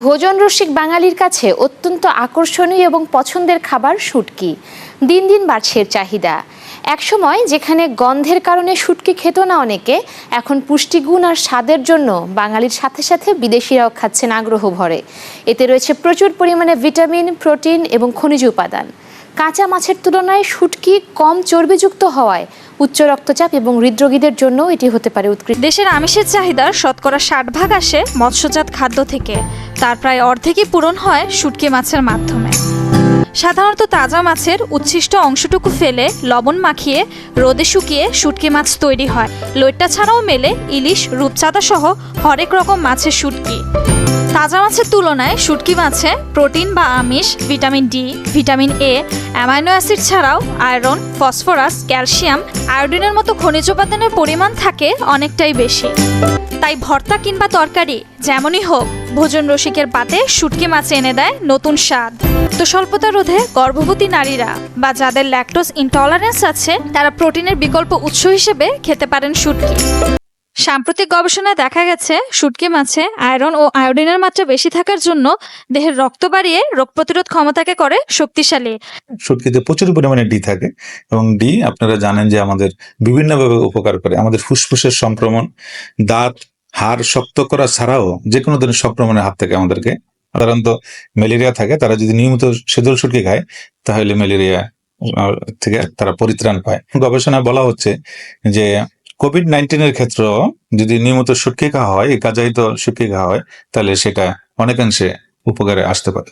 ভোজন রসিক বাঙালির কাছে অত্যন্ত আকর্ষণীয় এবং পছন্দের খাবার শুটকি। দিন দিন বাড়ছে এর চাহিদা। একসময় যেখানে গন্ধের কারণে শুটকি খেত না অনেকে, এখন পুষ্টিগুণ আর স্বাদের জন্য বাঙালির সাথে সাথে বিদেশিরাও খাচ্ছেন আগ্রহ ভরে। এতে রয়েছে প্রচুর পরিমাণে ভিটামিন, প্রোটিন এবং খনিজ উপাদান। কাঁচা মাছের তুলনায় শুটকি কম চর্বিযুক্ত হওয়ায় উচ্চ রক্তচাপ এবং হৃদরোগীদের জন্য এটি হতে পারে উৎকৃষ্ট। দেশের আমিষের চাহিদার শতকরা 60% আসে মৎস্যজাত খাদ্য থেকে। তার প্রায় অর্ধেকই পূরণ হয় শুটকি মাছের মাধ্যমে। সাধারণত তাজা মাছের উচ্ছিষ্ট অংশটুকু ফেলে লবণ মাখিয়ে রোদে শুকিয়ে শুটকি মাছ তৈরি হয়। লইট্টা ছাড়াও মেলে ইলিশ, রূপচাঁদা সহ হরেক রকম মাছের শুটকি। তাজা মাছের তুলনায় শুটকি মাছে প্রোটিন বা আমিষ, vitamin D, vitamin A, amino acid ছাড়াও আয়রন, ফসফরাস, ক্যালসিয়াম, আয়োডিনের মতো খনিজ উপাদানের পরিমাণ থাকে অনেকটাই বেশি। তাই ভর্তা কিংবা তরকারি যেমনই হোক, ভোজন রসিকের পাতে শুটকি মাছ এনে দেয় নতুন স্বাদ। তো স্বল্পতা রোধে গর্ভবতী নারীরা বা যাদের ল্যাকটোজ ইনটলারেন্স আছে, তারা প্রোটিনের বিকল্প উৎস হিসেবে খেতে পারেন শুটকি। সাম্প্রতিক গবেষণায় দেখা গেছে শুটকি মাছে আয়রন ও আয়োডিনের মাত্রা বেশি থাকার জন্য দেহের রক্ত বাড়িয়ে রোগ প্রতিরোধ ক্ষমতাকে করে শক্তিশালী। শুটকিতে প্রচুর পরিমাণে ডি থাকে এবং ডি আপনারা জানেন যে আমাদের বিভিন্নভাবে উপকার করে। আমাদের ফুসফুসের সংক্রমণ, দাঁত, হাড় শক্ত করা ছাড়াও যে কোনো ধরনের সংক্রমণের হাত থেকে আমাদেরকে, সাধারণত ম্যালেরিয়া থাকে, তারা যদি নিয়মিত সেদল শুটকি খায় তাহলে ম্যালেরিয়া থেকে তারা পরিত্রাণ পায়। গবেষণায় বলা হচ্ছে যে কোভিড-19 ক্ষেত্রে যদি নিয়মিত শুটকি খাওয়া হয়, এই কাজাইতো শুটকি খাওয়া হয়, তাহলে সেটা অনেকাংশে উপকারে আসতে পারে।